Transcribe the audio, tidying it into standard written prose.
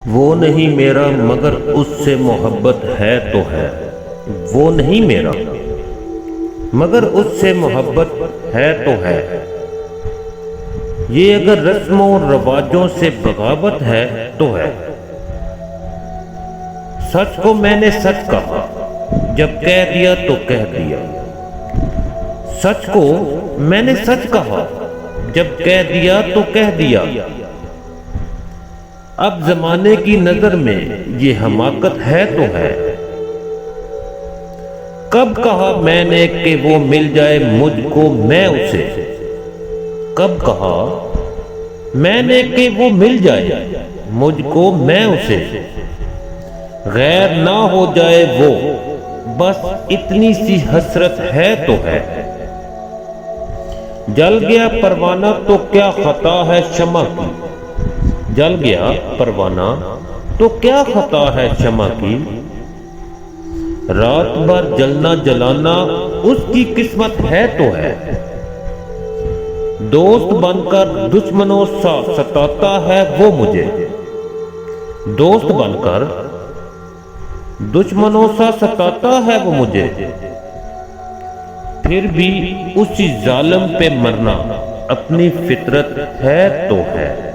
वो नहीं मेरा मगर उससे मोहब्बत है तो है। वो नहीं मेरा मगर उससे मोहब्बत है तो है। ये अगर रस्मों और रवाजों से बगावत है तो है। सच को मैंने सच कहा, जब कह दिया तो कह दिया। सच को मैंने सच कहा, जब कह दिया तो कह दिया। अब जमाने की नजर में ये हमाकत है तो है। कब कहा मैंने कि वो मिल जाए मुझको मैं उसे। कब कहा मैंने कि वो मिल जाए मुझको मैं उसे। गैर ना हो जाए वो, बस इतनी सी हसरत है तो है। जल गया परवाना तो क्या खता है शमा की। जल गया परवाना तो क्या खता है शमा की। रात भर जलना जलाना उसकी किस्मत है तो है। दोस्त बनकर दुश्मनों सा सताता है वो मुझे। दोस्त बनकर दुश्मनों सा सताता है वो मुझे। फिर भी उसी जालिम पे मरना अपनी फितरत है तो है।